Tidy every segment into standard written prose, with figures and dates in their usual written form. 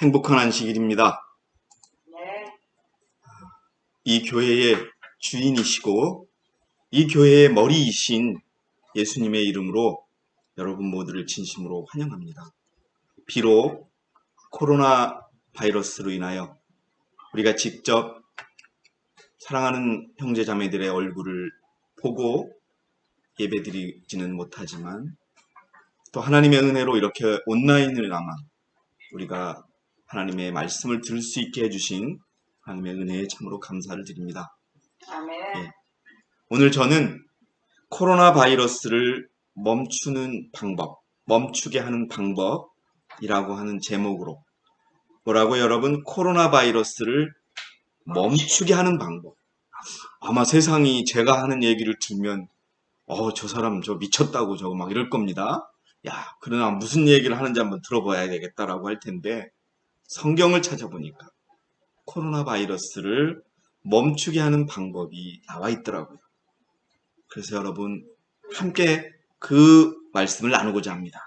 행복한 안식일입니다. 네. 이 교회의 주인이시고 이 교회의 머리이신 예수님의 이름으로 여러분 모두를 진심으로 환영합니다. 비록 코로나 바이러스로 인하여 우리가 직접 사랑하는 형제자매들의 얼굴을 보고 예배드리지는 못하지만 또 하나님의 은혜로 이렇게 온라인을나마 우리가 하나님의 말씀을 들을 수 있게 해주신 하나님의 은혜에 참으로 감사를 드립니다. 아멘. 예. 오늘 저는 코로나 바이러스를 멈추는 방법, 멈추게 하는 방법이라고 하는 제목으로 뭐라고 여러분? 코로나 바이러스를 멈추게 하는 방법. 아마 세상이 제가 하는 얘기를 들으면 저 사람 저 미쳤다고 저거 막 이럴 겁니다. 야, 그러나 무슨 얘기를 하는지 한번 들어봐야 되겠다라고 할 텐데 성경을 찾아보니까 코로나 바이러스를 멈추게 하는 방법이 나와 있더라고요. 그래서 여러분 함께 그 말씀을 나누고자 합니다.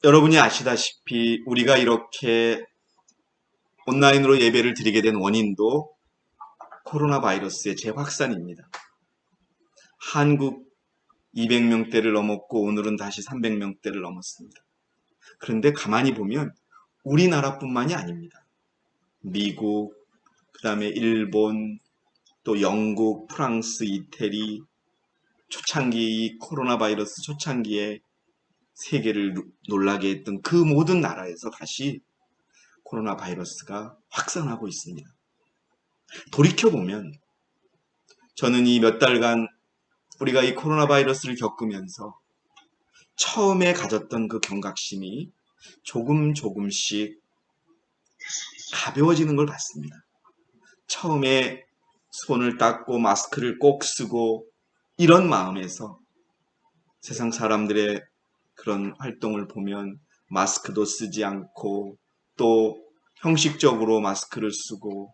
여러분이 아시다시피 우리가 이렇게 온라인으로 예배를 드리게 된 원인도 코로나 바이러스의 재확산입니다. 한국 200명대를 넘었고 오늘은 다시 300명대를 넘었습니다. 그런데 가만히 보면 우리나라뿐만이 아닙니다. 미국, 그 다음에 일본, 또 영국, 프랑스, 이태리, 초창기 코로나 바이러스 초창기에 세계를 놀라게 했던 그 모든 나라에서 다시 코로나 바이러스가 확산하고 있습니다. 돌이켜보면 저는 이 몇 달간 우리가 이 코로나 바이러스를 겪으면서 처음에 가졌던 그 경각심이 조금씩 가벼워지는 걸 봤습니다. 처음에 손을 닦고 마스크를 꼭 쓰고 이런 마음에서 세상 사람들의 그런 활동을 보면 마스크도 쓰지 않고 또 형식적으로 마스크를 쓰고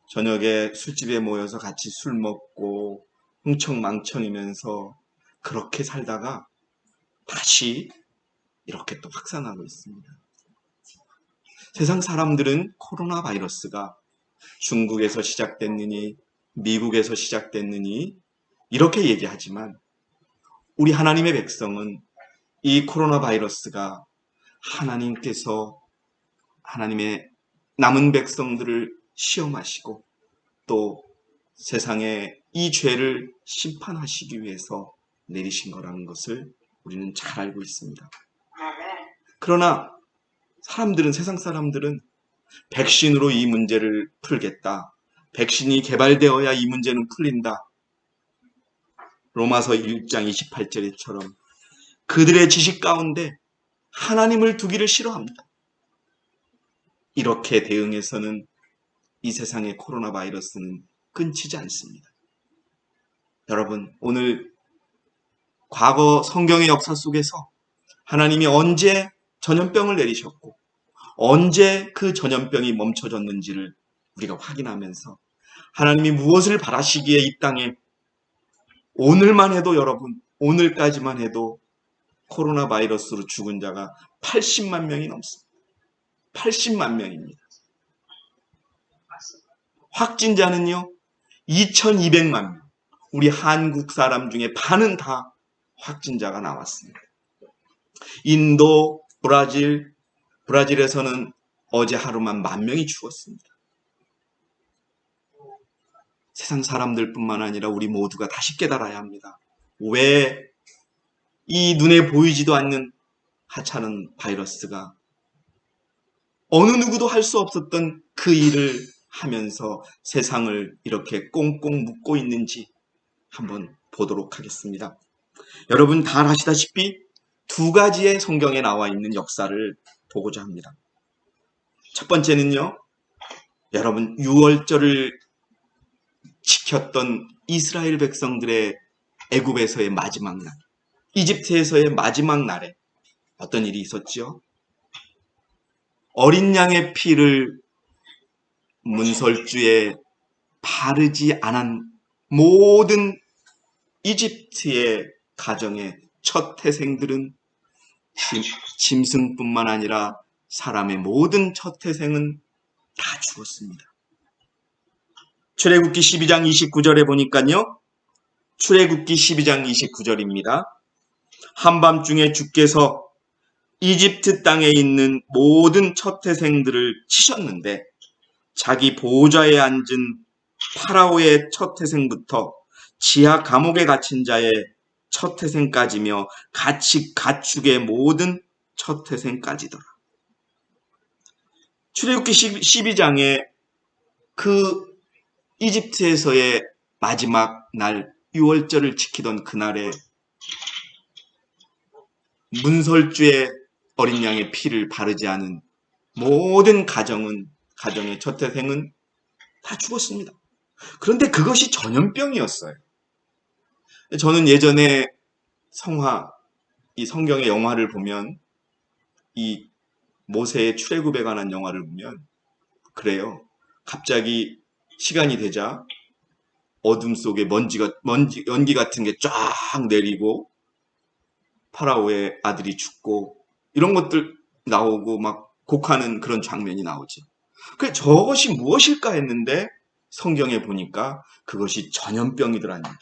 저녁에 술집에 모여서 같이 술 먹고 흥청망청이면서 그렇게 살다가 다시 이렇게 또 확산하고 있습니다. 세상 사람들은 코로나 바이러스가 중국에서 시작됐느니 미국에서 시작됐느니 이렇게 얘기하지만 우리 하나님의 백성은 이 코로나 바이러스가 하나님께서 하나님의 남은 백성들을 시험하시고 또 세상에 이 죄를 심판하시기 위해서 내리신 거라는 것을 우리는 잘 알고 있습니다. 그러나 세상 사람들은 백신으로 이 문제를 풀겠다. 백신이 개발되어야 이 문제는 풀린다. 로마서 1장 28절처럼 그들의 지식 가운데 하나님을 두기를 싫어합니다. 이렇게 대응해서는 이 세상의 코로나 바이러스는 끊이지 않습니다. 여러분, 오늘 과거 성경의 역사 속에서 하나님이 언제 전염병을 내리셨고 언제 그 전염병이 멈춰졌는지를 우리가 확인하면서 하나님이 무엇을 바라시기에 이 땅에 오늘만 해도 여러분, 오늘까지만 해도 코로나 바이러스로 죽은 자가 80만 명이 넘습니다. 80만 명입니다. 확진자는요 2200만 명. 우리 한국 사람 중에 반은 다 확진자가 나왔습니다. 인도, 브라질에서는 어제 하루만 10,000명이 죽었습니다. 세상 사람들뿐만 아니라 우리 모두가 다시 깨달아야 합니다. 왜 이 눈에 보이지도 않는 하찮은 바이러스가 어느 누구도 할 수 없었던 그 일을 하면서 세상을 이렇게 꽁꽁 묶고 있는지 한번 보도록 하겠습니다. 여러분 다 아시다시피 두 가지의 성경에 나와 있는 역사를 보고자 합니다. 첫 번째는요, 여러분 6월절을 지켰던 이스라엘 백성들의 애굽에서의 마지막 날, 이집트에서의 마지막 날에 어떤 일이 있었죠? 어린 양의 피를 문설주에 바르지 않은 모든 이집트의 가정의 첫 태생들은 짐승뿐만 아니라 사람의 모든 첫 태생은 다 죽었습니다. 출애굽기 12장 29절에 보니까요. 출애굽기 12장 29절입니다. 한밤중에 주께서 이집트 땅에 있는 모든 첫 태생들을 치셨는데 자기 보좌에 앉은 파라오의 첫 태생부터 지하 감옥에 갇힌 자의 첫 태생까지며 가축의 모든 첫 태생까지더라. 출애굽기 12장에 그 이집트에서의 마지막 날 유월절을 지키던 그날에 문설주의 어린 양의 피를 바르지 않은 모든 가정의 첫 태생은 다 죽었습니다. 그런데 그것이 전염병이었어요. 저는 예전에 이 성경의 영화를 보면 이 모세의 출애굽에 관한 영화를 보면 그래요. 갑자기 시간이 되자 어둠 속에 연기 같은 게 쫙 내리고 파라오의 아들이 죽고 이런 것들 나오고 막 곡하는 그런 장면이 나오죠. 그래 저것이 무엇일까 했는데 성경에 보니까 그것이 전염병이더랍니다.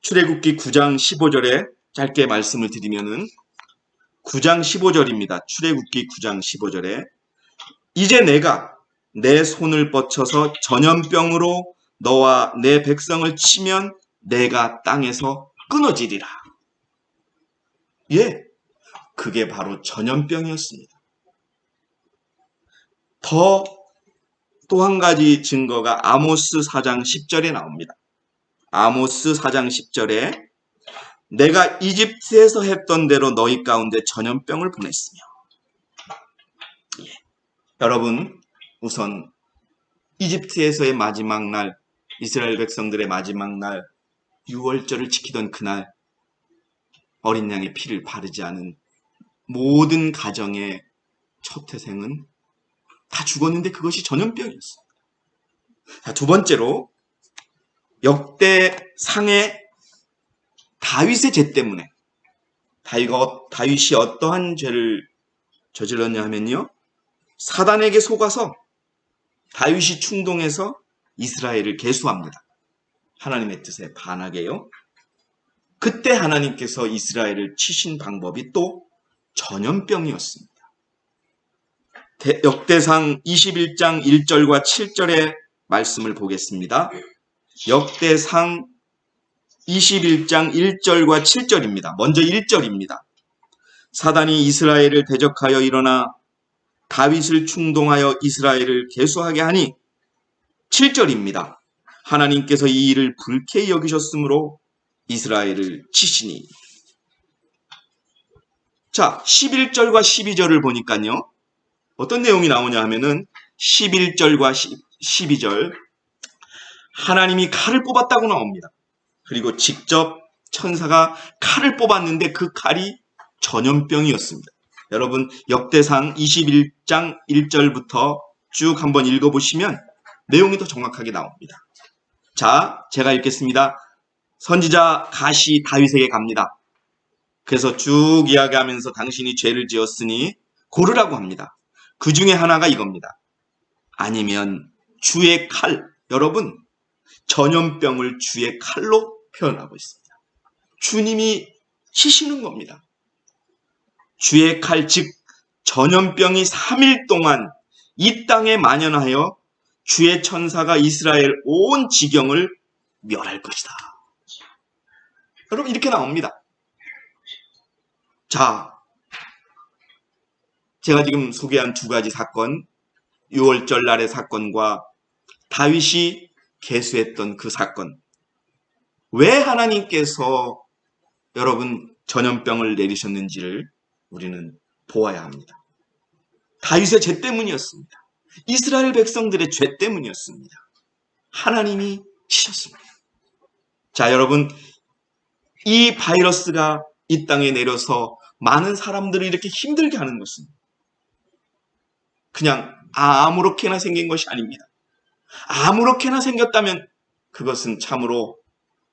출애굽기 9장 15절에 짧게 말씀을 드리면은 9장 15절입니다. 출애굽기 9장 15절에 이제 내가 내 손을 뻗쳐서 전염병으로 너와 내 백성을 치면 내가 땅에서 끊어지리라. 예, 그게 바로 전염병이었습니다. 또 한 가지 증거가 아모스 4장 10절에 나옵니다. 아모스 4장 10절에 내가 이집트에서 했던 대로 너희 가운데 전염병을 보냈으며 여러분 우선 이집트에서의 마지막 날 이스라엘 백성들의 마지막 날 유월절을 지키던 그날 어린 양의 피를 바르지 않은 모든 가정의 첫 태생은 다 죽었는데 그것이 전염병이었습니다. 자, 두 번째로 역대상의 다윗의 죄 때문에 다윗이 어떠한 죄를 저질렀냐 하면요. 사단에게 속아서 다윗이 충동해서 이스라엘을 계수합니다. 하나님의 뜻에 반하게요. 그때 하나님께서 이스라엘을 치신 방법이 또 전염병이었습니다. 역대상 21장 1절과 7절의 말씀을 보겠습니다. 역대상 21장 1절과 7절입니다. 먼저 1절입니다. 사단이 이스라엘을 대적하여 일어나 다윗을 충동하여 이스라엘을 계수하게 하니 7절입니다. 하나님께서 이 일을 불쾌히 여기셨으므로 이스라엘을 치시니. 자, 11절과 12절을 보니까요. 어떤 내용이 나오냐 하면은 11절과 12절 하나님이 칼을 뽑았다고 나옵니다. 그리고 직접 천사가 칼을 뽑았는데 그 칼이 전염병이었습니다. 여러분 역대상 21장 1절부터 쭉 한번 읽어보시면 내용이 더 정확하게 나옵니다. 자, 제가 읽겠습니다. 선지자 갓이 다윗에게 갑니다. 그래서 쭉 이야기하면서 당신이 죄를 지었으니 고르라고 합니다. 그 중에 하나가 이겁니다. 아니면 주의 칼. 여러분 전염병을 주의 칼로 표현하고 있습니다. 주님이 치시는 겁니다. 주의 칼, 즉 전염병이 3일 동안 이 땅에 만연하여 주의 천사가 이스라엘 온 지경을 멸할 것이다. 여러분 이렇게 나옵니다. 자, 제가 지금 소개한 두 가지 사건, 6월절 날의 사건과 다윗이 계수했던 그 사건, 왜 하나님께서 여러분 전염병을 내리셨는지를 우리는 보아야 합니다. 다윗의 죄 때문이었습니다. 이스라엘 백성들의 죄 때문이었습니다. 하나님이 치셨습니다. 자, 여러분 이 바이러스가 이 땅에 내려서 많은 사람들을 이렇게 힘들게 하는 것은 그냥 아무렇게나 생긴 것이 아닙니다. 아무렇게나 생겼다면 그것은 참으로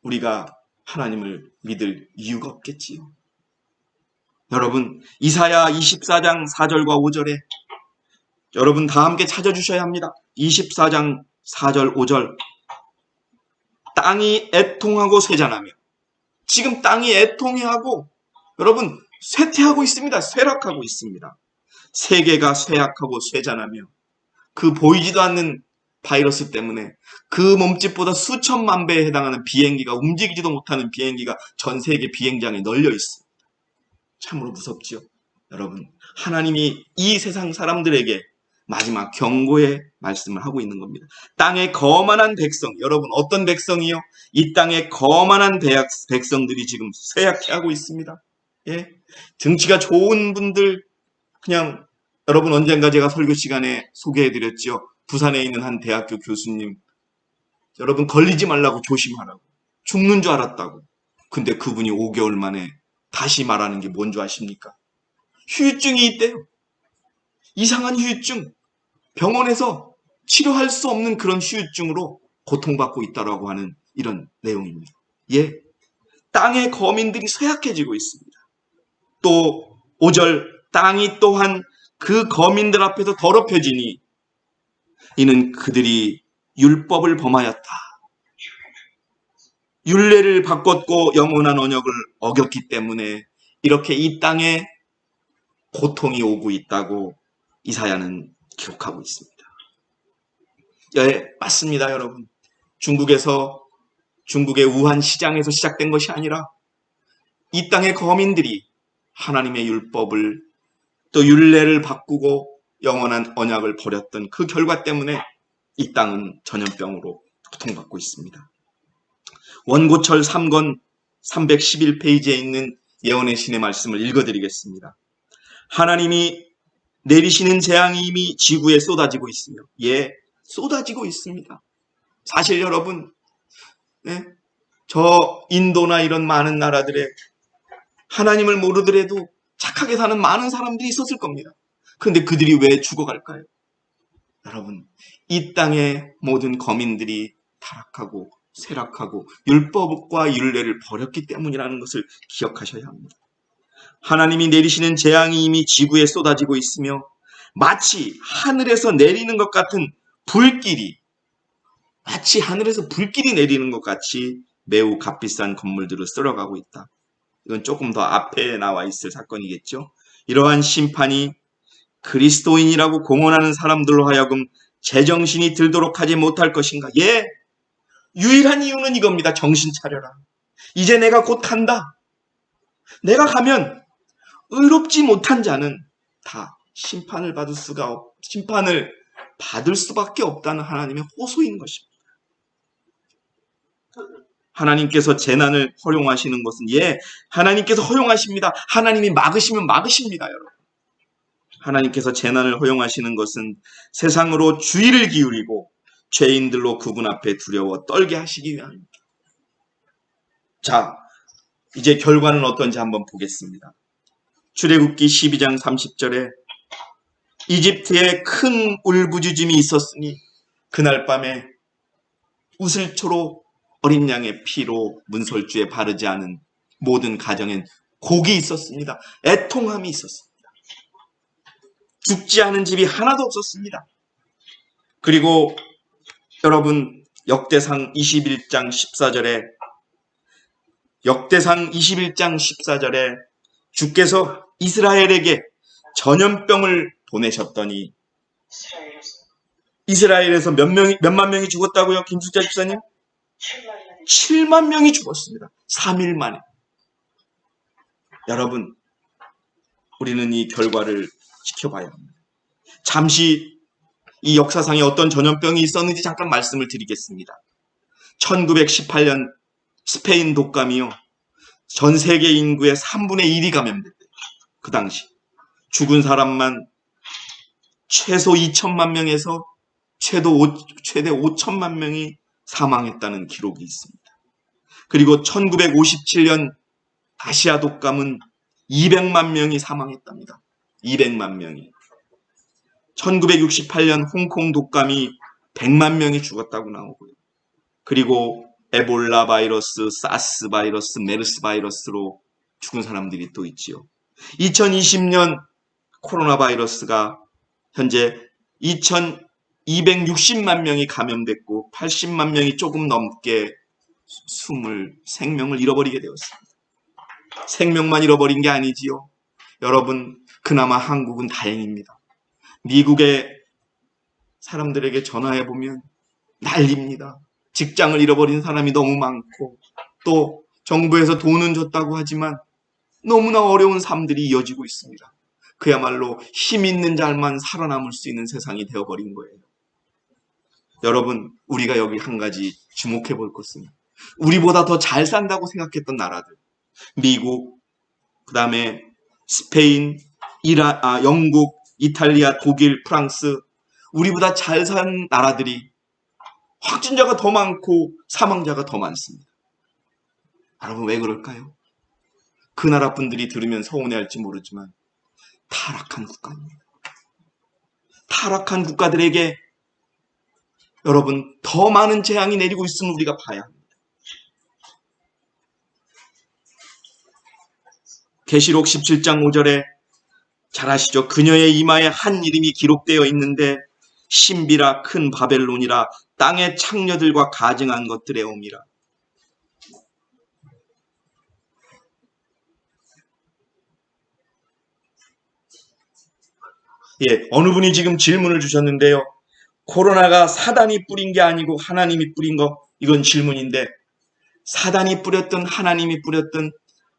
우리가 하나님을 믿을 이유가 없겠지요. 여러분, 이사야 24장 4절과 5절에 여러분 다 함께 찾아주셔야 합니다. 24장 4절 5절. 땅이 애통하고 쇠잔하며, 지금 땅이 애통해하고 여러분 쇠퇴하고 있습니다. 쇠락하고 있습니다. 세계가 쇠약하고 쇠잔하며, 그 보이지도 않는 바이러스 때문에 그 몸집보다 수천만 배에 해당하는 비행기가, 움직이지도 못하는 비행기가 전 세계 비행장에 널려 있습니다. 참으로 무섭지요. 여러분, 하나님이 이 세상 사람들에게 마지막 경고의 말씀을 하고 있는 겁니다. 땅의 거만한 백성, 여러분 어떤 백성이요? 이 땅의 거만한 백성들이 지금 쇠약해하고 있습니다. 예? 등치가 좋은 분들, 그냥 여러분 언젠가 제가 설교 시간에 소개해드렸죠. 부산에 있는 한 대학교 교수님, 여러분 걸리지 말라고 조심하라고, 죽는 줄 알았다고. 근데 그분이 5개월 만에 다시 말하는 게 뭔 줄 아십니까? 후유증이 있대요. 이상한 후유증. 병원에서 치료할 수 없는 그런 후유증으로 고통받고 있다라고 하는 이런 내용입니다. 예, 땅의 거민들이 쇠약해지고 있습니다. 또 5절, 땅이 또한 그 거민들 앞에서 더럽혀지니 이는 그들이 율법을 범하였다. 율례를 바꿨고 영원한 언약을 어겼기 때문에 이렇게 이 땅에 고통이 오고 있다고 이사야는 기록하고 있습니다. 예, 맞습니다, 여러분. 중국의 우한 시장에서 시작된 것이 아니라 이 땅의 거민들이 하나님의 율법을, 또 율례를 바꾸고 영원한 언약을 버렸던 그 결과 때문에 이 땅은 전염병으로 고통받고 있습니다. 원고철 3권 311페이지에 있는 예언의 신의 말씀을 읽어드리겠습니다. 하나님이 내리시는 재앙이 이미 지구에 쏟아지고 있으며, 예, 쏟아지고 있습니다. 사실 여러분, 예, 저 인도나 이런 많은 나라들에 하나님을 모르더라도 착하게 사는 많은 사람들이 있었을 겁니다. 그런데 그들이 왜 죽어갈까요? 여러분, 이 땅의 모든 거민들이 타락하고 쇠락하고 율법과 율례를 버렸기 때문이라는 것을 기억하셔야 합니다. 하나님이 내리시는 재앙이 이미 지구에 쏟아지고 있으며 마치 하늘에서 내리는 것 같은 불길이, 마치 하늘에서 불길이 내리는 것 같이 매우 값비싼 건물들을 쓸어가고 있다. 이건 조금 더 앞에 나와 있을 사건이겠죠. 이러한 심판이 그리스도인이라고 공언하는 사람들로 하여금 제정신이 들도록 하지 못할 것인가? 예, 유일한 이유는 이겁니다. 정신 차려라. 이제 내가 곧 간다. 내가 가면 의롭지 못한 자는 다 심판을 받을 수밖에 없다는 하나님의 호소인 것입니다. 하나님께서 재난을 허용하시는 것은, 예, 하나님께서 허용하십니다. 하나님이 막으시면 막으십니다, 여러분. 하나님께서 재난을 허용하시는 것은 세상으로 주의를 기울이고 죄인들로 그분 앞에 두려워 떨게 하시기 위함입니다. 자, 이제 결과는 어떤지 한번 보겠습니다. 출애굽기 12장 30절에 이집트에 큰 울부짖음이 있었으니 그날 밤에 우슬초로 어린 양의 피로 문설주에 바르지 않은 모든 가정엔 곡이 있었습니다. 애통함이 있었습니다. 죽지 않은 집이 하나도 없었습니다. 그리고 여러분, 역대상 21장 14절에 주께서 이스라엘에게 전염병을 보내셨더니 이스라엘에서 몇만 명이 죽었다고요? 김숙자 집사님? 7만 명이 죽었습니다. 3일 만에. 여러분, 우리는 이 결과를 지켜봐야 합니다. 잠시 이 역사상에 어떤 전염병이 있었는지 잠깐 말씀을 드리겠습니다. 1918년 스페인 독감이요, 전 세계 인구의 3분의 1이 감염됐대요. 그 당시 죽은 사람만 최소 2천만 명에서 최대 5천만 명이 사망했다는 기록이 있습니다. 그리고 1957년 아시아 독감은 200만 명이 사망했답니다. 200만 명이. 1968년 홍콩 독감이 100만 명이 죽었다고 나오고요. 그리고 에볼라 바이러스, 사스 바이러스, 메르스 바이러스로 죽은 사람들이 또 있지요. 2020년 코로나 바이러스가 현재 2260만 명이 감염됐고 80만 명이 조금 넘게 생명을 잃어버리게 되었습니다. 생명만 잃어버린 게 아니지요. 여러분, 그나마 한국은 다행입니다. 미국의 사람들에게 전화해보면 난립니다. 직장을 잃어버린 사람이 너무 많고 또 정부에서 돈은 줬다고 하지만 너무나 어려운 삶들이 이어지고 있습니다. 그야말로 힘 있는 자만 살아남을 수 있는 세상이 되어버린 거예요. 여러분, 우리가 여기 한 가지 주목해 볼 것은 우리보다 더 잘 산다고 생각했던 나라들, 미국, 그 다음에 스페인, 영국, 이탈리아, 독일, 프랑스, 우리보다 잘 산 나라들이 확진자가 더 많고 사망자가 더 많습니다. 여러분, 왜 그럴까요? 그 나라 분들이 들으면 서운해할지 모르지만 타락한 국가입니다. 타락한 국가들에게 여러분, 더 많은 재앙이 내리고 있음을 우리가 봐야 합니다. 계시록 17장 5절에 잘 아시죠? 그녀의 이마에 한 이름이 기록되어 있는데 신비라 큰 바벨론이라 땅의 창녀들과 가증한 것들의 오미라. 어느 분이 지금 질문을 주셨는데요. 코로나가 사단이 뿌린 게 아니고 하나님이 뿌린 거, 이건 질문인데, 사단이 뿌렸든 하나님이 뿌렸든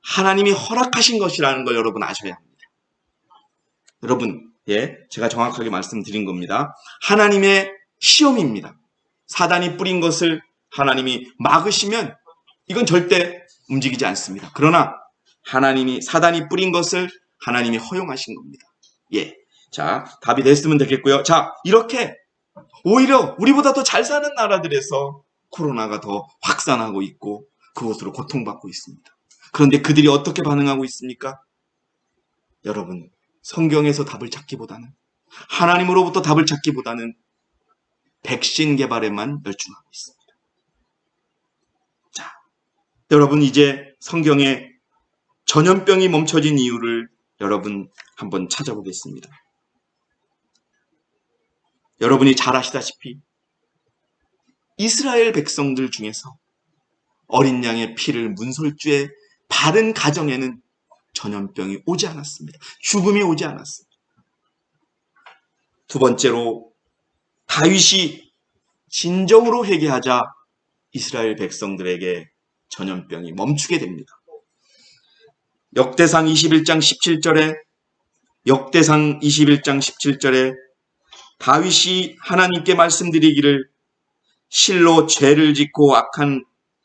하나님이 허락하신 것이라는 걸 여러분 아셔야 합니다. 여러분, 제가 정확하게 말씀드린 겁니다. 하나님의 시험입니다. 사단이 뿌린 것을 하나님이 막으시면 이건 절대 움직이지 않습니다. 그러나 사단이 뿌린 것을 하나님이 허용하신 겁니다. 자, 답이 됐으면 되겠고요. 자, 이렇게 오히려 우리보다 더 잘 사는 나라들에서 코로나가 더 확산하고 있고 그것으로 고통받고 있습니다. 그런데 그들이 어떻게 반응하고 있습니까? 여러분, 성경에서 답을 찾기보다는, 하나님으로부터 답을 찾기보다는 백신 개발에만 열중하고 있습니다. 자, 여러분, 이제 성경에 전염병이 멈춰진 이유를 여러분 한번 찾아보겠습니다. 여러분이 잘 아시다시피 이스라엘 백성들 중에서 어린 양의 피를 문설주에 바른 가정에는 전염병이 오지 않았습니다. 죽음이 오지 않았습니다. 두 번째로 다윗이 진정으로 회개하자 이스라엘 백성들에게 전염병이 멈추게 됩니다. 역대상 21장 17절에 다윗이 하나님께 말씀드리기를 실로 죄를 짓고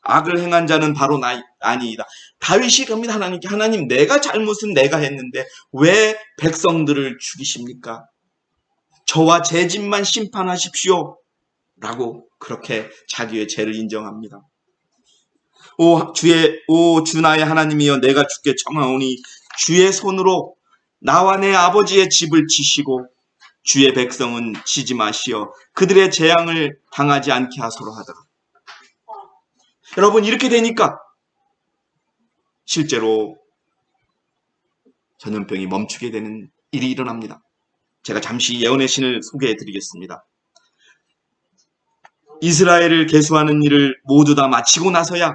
악을 행한 자는 바로 아니이다. 다윗이 갑니다. 하나님께, 하나님, 잘못은 내가 했는데 왜 백성들을 죽이십니까? 저와 제 집만 심판하십시오. 라고 그렇게 자기의 죄를 인정합니다. 오 주 나의 하나님이여, 내가 주께 청하오니 주의 손으로 나와 내 아버지의 집을 치시고 주의 백성은 치지 마시어 그들의 재앙을 당하지 않게 하소로 하더라. 여러분, 이렇게 되니까 실제로 전염병이 멈추게 되는 일이 일어납니다. 제가 잠시 예언의 신을 소개해 드리겠습니다. 이스라엘을 계수하는 일을 모두 다 마치고 나서야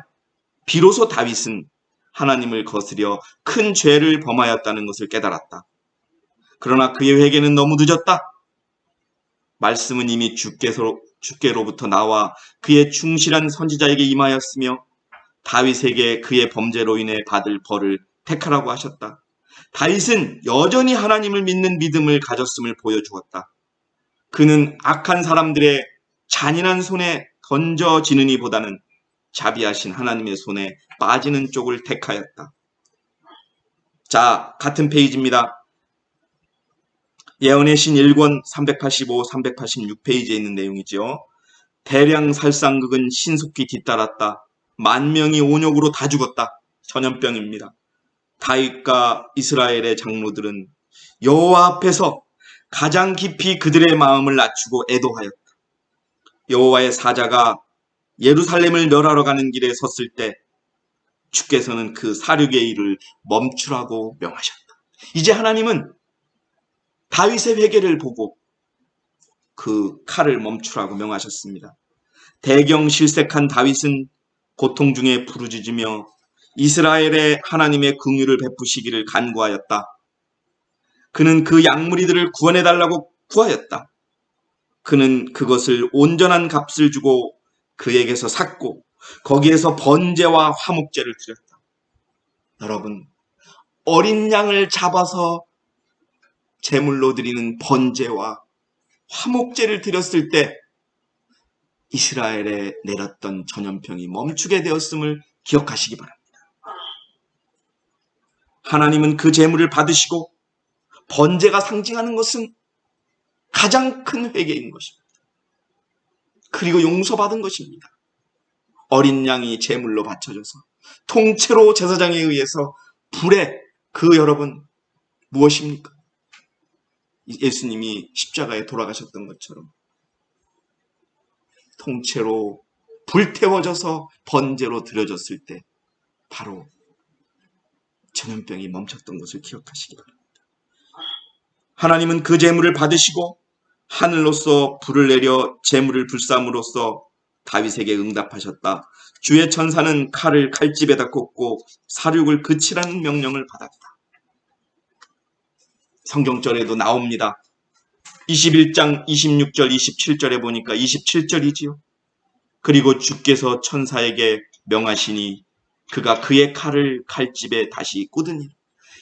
비로소 다윗은 하나님을 거스려 큰 죄를 범하였다는 것을 깨달았다. 그러나 그의 회개는 너무 늦었다. 말씀은 이미 주께로부터 나와 그의 충실한 선지자에게 임하였으며 다윗에게 그의 범죄로 인해 받을 벌을 택하라고 하셨다. 다윗은 여전히 하나님을 믿는 믿음을 가졌음을 보여주었다. 그는 악한 사람들의 잔인한 손에 던져지는 이보다는 자비하신 하나님의 손에 빠지는 쪽을 택하였다. 자, 같은 페이지입니다. 예언의 신 1권 385, 386페이지에 있는 내용이죠. 대량 살상극은 신속히 뒤따랐다. 만 명이 온역으로 다 죽었다. 전염병입니다. 다윗과 이스라엘의 장로들은 여호와 앞에서 가장 깊이 그들의 마음을 낮추고 애도하였다. 여호와의 사자가 예루살렘을 멸하러 가는 길에 섰을 때 주께서는 그 사륙의 일을 멈추라고 명하셨다. 이제 하나님은 다윗의 회개를 보고 그 칼을 멈추라고 명하셨습니다. 대경실색한 다윗은 고통 중에 부르짖으며 이스라엘의 하나님의 긍휼을 베푸시기를 간구하였다. 그는 그 양무리들을 구원해달라고 구하였다. 그는 그것을 온전한 값을 주고 그에게서 샀고 거기에서 번제와 화목제를 드렸다. 여러분, 어린 양을 잡아서 제물로 드리는 번제와 화목제를 드렸을 때 이스라엘에 내렸던 전염병이 멈추게 되었음을 기억하시기 바랍니다. 하나님은 그 제물을 받으시고 번제가 상징하는 것은 가장 큰 회개인 것입니다. 그리고 용서받은 것입니다. 어린 양이 제물로 바쳐져서 통째로 제사장에 의해서 불에 여러분 무엇입니까? 예수님이 십자가에 돌아가셨던 것처럼 통째로 불태워져서 번제로 드려졌을 때 바로 전염병이 멈췄던 것을 기억하시기 바랍니다. 하나님은 그 제물을 받으시고 하늘로서 불을 내려 제물을 불삼으로써 다윗에게 응답하셨다. 주의 천사는 칼을 칼집에다 꽂고 사륙을 그치라는 명령을 받았다. 성경절에도 나옵니다. 21장 26절 27절에 보니까 27절이지요. 그리고 주께서 천사에게 명하시니 그가 그의 칼을 칼집에 다시 꽂으니.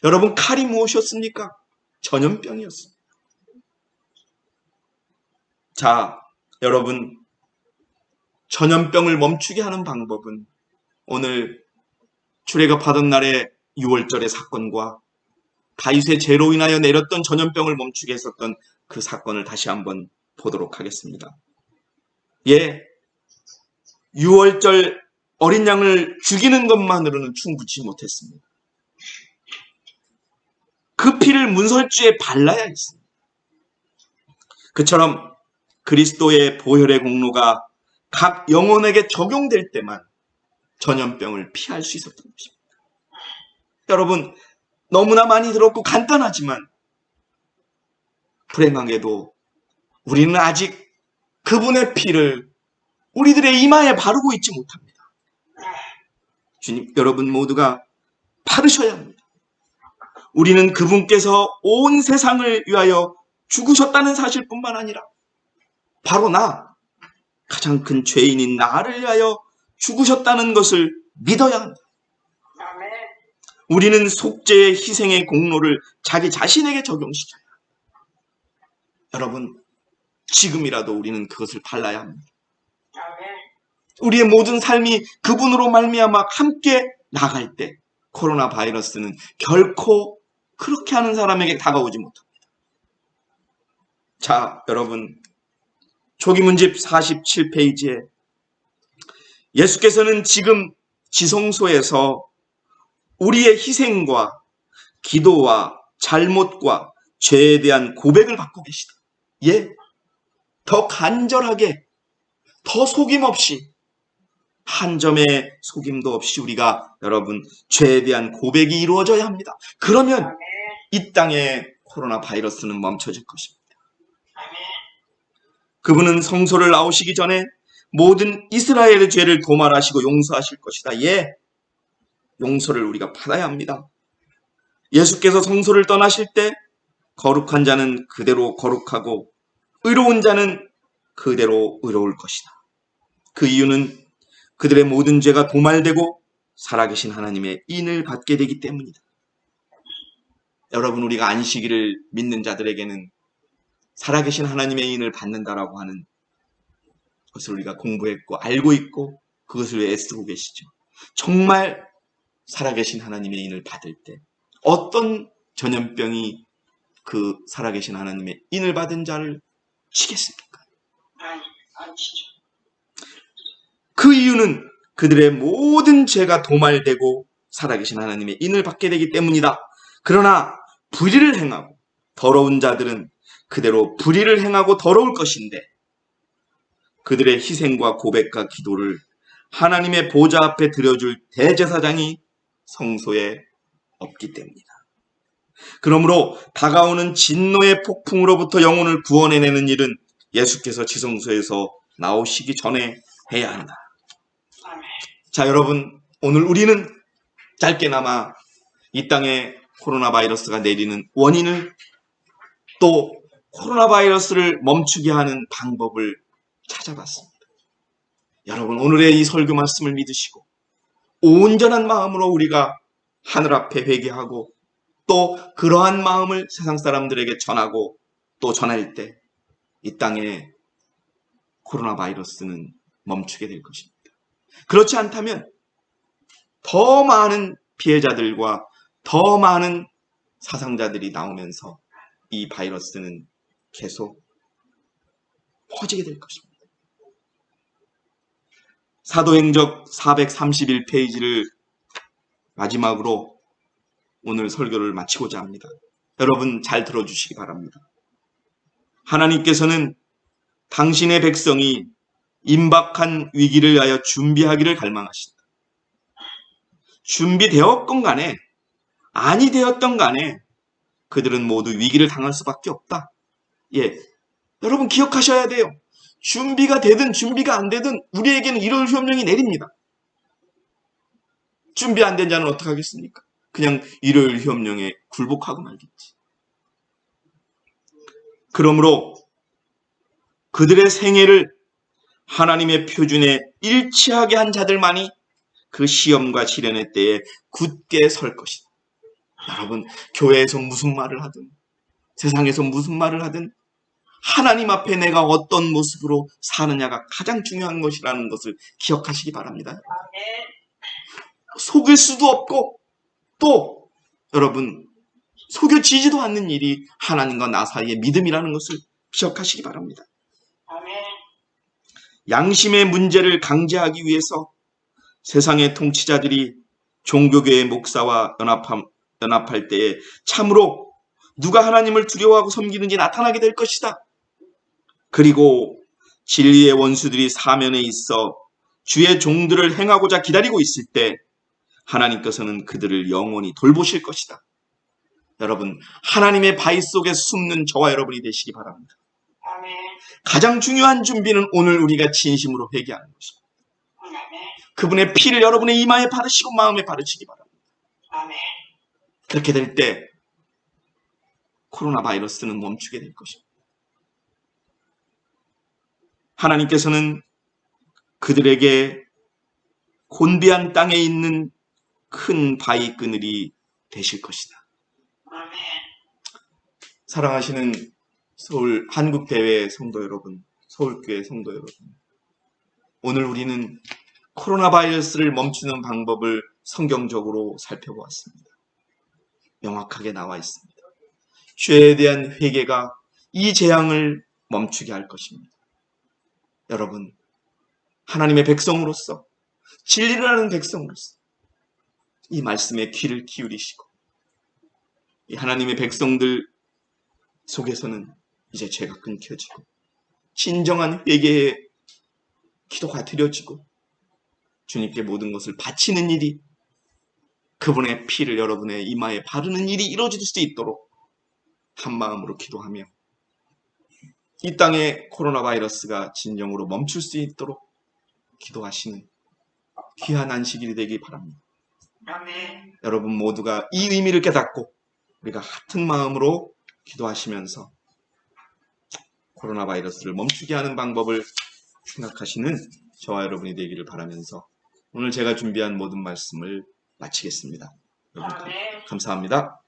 여러분, 칼이 무엇이었습니까? 전염병이었습니다. 자, 여러분, 전염병을 멈추게 하는 방법은 오늘 출애굽하던 날의 6월절의 사건과 다윗의 죄로 인하여 내렸던 전염병을 멈추게 했었던 그 사건을 다시 한번 보도록 하겠습니다. 예, 6월절 어린 양을 죽이는 것만으로는 충분치 못했습니다. 그 피를 문설주에 발라야 했습니다. 그처럼 그리스도의 보혈의 공로가 각 영혼에게 적용될 때만 전염병을 피할 수 있었던 것입니다. 여러분, 너무나 많이 들었고 간단하지만 불행하게도 우리는 아직 그분의 피를 우리들의 이마에 바르고 있지 못합니다. 주님, 여러분 모두가 바르셔야 합니다. 우리는 그분께서 온 세상을 위하여 죽으셨다는 사실뿐만 아니라 바로 가장 큰 죄인인 나를 위하여 죽으셨다는 것을 믿어야 합니다. 우리는 속죄의 희생의 공로를 자기 자신에게 적용시켜야 합니다. 여러분, 지금이라도 우리는 그것을 발라야 합니다. 우리의 모든 삶이 그분으로 말미암아 함께 나갈 때 코로나 바이러스는 결코 그렇게 하는 사람에게 다가오지 못합니다. 자, 여러분, 조기문집 47페이지에 예수께서는 지금 지성소에서 우리의 희생과 기도와 잘못과 죄에 대한 고백을 받고 계시다. 예, 더 간절하게, 더 속임 없이, 한 점의 속임도 없이 우리가 여러분 죄에 대한 고백이 이루어져야 합니다. 그러면 이 땅에 코로나 바이러스는 멈춰질 것입니다. 그분은 성소를 나오시기 전에 모든 이스라엘의 죄를 도말하시고 용서하실 것이다. 예, 용서를 우리가 받아야 합니다. 예수께서 성소를 떠나실 때 거룩한 자는 그대로 거룩하고 의로운 자는 그대로 의로울 것이다. 그 이유는 그들의 모든 죄가 도말되고 살아계신 하나님의 인을 받게 되기 때문이다. 여러분, 우리가 안식일을 믿는 자들에게는 살아계신 하나님의 인을 받는다라고 하는 것을 우리가 공부했고 알고 있고 그것을 위해 애쓰고 계시죠. 정말 살아계신 하나님의 인을 받을 때 어떤 전염병이 그 살아계신 하나님의 인을 받은 자를 치겠습니까? 안 치죠. 그 이유는 그들의 모든 죄가 도말되고 살아계신 하나님의 인을 받게 되기 때문이다. 그러나 불의를 행하고 더러운 자들은 그대로 불의를 행하고 더러울 것인데 그들의 희생과 고백과 기도를 하나님의 보좌 앞에 드려줄 대제사장이 성소에 없기 때문이다. 그러므로 다가오는 진노의 폭풍으로부터 영혼을 구원해내는 일은 예수께서 지성소에서 나오시기 전에 해야 한다. 아멘. 자, 여러분, 오늘 우리는 짧게나마 이 땅에 코로나 바이러스가 내리는 원인을, 또 코로나 바이러스를 멈추게 하는 방법을 찾아봤습니다. 여러분, 오늘의 이 설교 말씀을 믿으시고 온전한 마음으로 우리가 하늘 앞에 회개하고 또 그러한 마음을 세상 사람들에게 전하고 또 전할 때 이 땅에 코로나 바이러스는 멈추게 될 것입니다. 그렇지 않다면 더 많은 피해자들과 더 많은 사상자들이 나오면서 이 바이러스는 계속 퍼지게 될 것입니다. 사도행적 431페이지를 마지막으로 오늘 설교를 마치고자 합니다. 여러분 잘 들어주시기 바랍니다. 하나님께서는 당신의 백성이 임박한 위기를 위하여 준비하기를 갈망하신다. 준비되었건 간에 아니 되었던 간에 그들은 모두 위기를 당할 수밖에 없다. 예, 여러분 기억하셔야 돼요. 준비가 되든 준비가 안 되든 우리에게는 이럴 효명이 내립니다. 준비 안 된 자는 어떻게 하겠습니까? 그냥 일요일 협령에 굴복하고 말겠지. 그러므로 그들의 생애를 하나님의 표준에 일치하게 한 자들만이 그 시험과 시련의 때에 굳게 설 것이다. 여러분, 교회에서 무슨 말을 하든 세상에서 무슨 말을 하든 하나님 앞에 내가 어떤 모습으로 사느냐가 가장 중요한 것이라는 것을 기억하시기 바랍니다. 아멘. 속일 수도 없고 또 여러분 속여지지도 않는 일이 하나님과 나 사이의 믿음이라는 것을 기억하시기 바랍니다. 아멘. 양심의 문제를 강제하기 위해서 세상의 통치자들이 종교계의 목사와 연합할 때에 참으로 누가 하나님을 두려워하고 섬기는지 나타나게 될 것이다. 그리고 진리의 원수들이 사면에 있어 주의 종들을 행하고자 기다리고 있을 때 하나님께서는 그들을 영원히 돌보실 것이다. 여러분, 하나님의 바위 속에 숨는 저와 여러분이 되시기 바랍니다. 아멘. 가장 중요한 준비는 오늘 우리가 진심으로 회개하는 것입니다. 아멘. 그분의 피를 여러분의 이마에 바르시고 마음에 바르시기 바랍니다. 아멘. 그렇게 될 때 코로나 바이러스는 멈추게 될 것입니다. 하나님께서는 그들에게 곤비한 땅에 있는 큰 바위 그늘이 되실 것이다. 아멘. 사랑하시는 서울 한국대회 성도 여러분, 서울교회 성도 여러분, 오늘 우리는 코로나 바이러스를 멈추는 방법을 성경적으로 살펴보았습니다. 명확하게 나와 있습니다. 죄에 대한 회개가 이 재앙을 멈추게 할 것입니다. 여러분, 하나님의 백성으로서, 진리를 아는 백성으로서 이 말씀에 귀를 기울이시고 이 하나님의 백성들 속에서는 이제 죄가 끊겨지고 진정한 회개의 기도가 드려지고 주님께 모든 것을 바치는 일이, 그분의 피를 여러분의 이마에 바르는 일이 이루어질 수 있도록 한마음으로 기도하며 이 땅의 코로나 바이러스가 진정으로 멈출 수 있도록 기도하시는 귀한 안식일이 되길 바랍니다. 아멘. 여러분 모두가 이 의미를 깨닫고 우리가 같은 마음으로 기도하시면서 코로나 바이러스를 멈추게 하는 방법을 생각하시는 저와 여러분이 되기를 바라면서 오늘 제가 준비한 모든 말씀을 마치겠습니다. 여러분 아멘. 감사합니다.